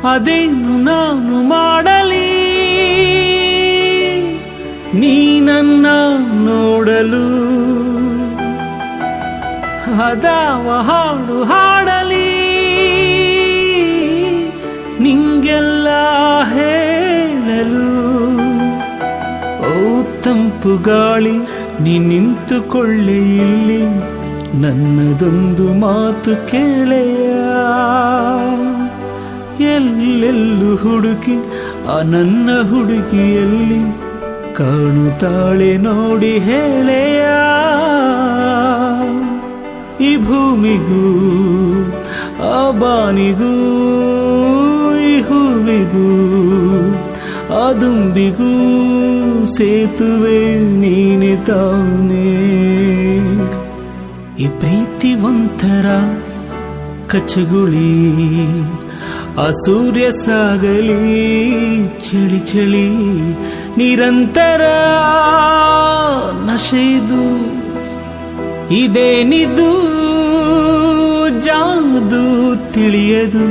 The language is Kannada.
ಅದೇನು ನಾನು ಮಾಡಲಿ ನೀ ನನ್ನ ನೋಡಲು ಅದಾವ ಹಾಡು ಹಾಡಲಿ ನಿಂಗೆಲ್ಲ ಹೇಳಲು ಓ ತಂಪು ಗಾಳಿ ನೀ ನಿಂತುಕೊಳ್ಳೆ ಇಲ್ಲಿ ನನ್ನದೊಂದು ಮಾತು ಕೇಳೆಯ ಎಲ್ಲೆಲ್ಲೂ ಹುಡುಕಿ ಆ ನನ್ನ ಹುಡುಗಿಯಲ್ಲಿ ಕಾಣುತ್ತಾಳೆ ನೋಡಿ ಹೇಳೆಯ ಈ ಭೂಮಿಗೂ ಆ ಬಾನಿಗೂ ಈ ಹೂವಿಗೂ ಆ ದುಂಬಿಗೂ ಸೇತುವೆ ನೀನೆ ತಾನೇ ಈ ಪ್ರೀತಿ ಒಂಥರ ಕಚ್ಚಗುಳಿ ಆ ಸೂರ್ಯ ಸಾಗಲಿ ಚಳಿ ಚಳಿ ನಿರಂತರ ನಶೆದು ಇದೇನಿದು ಜಾದು ತಿಳಿಯದು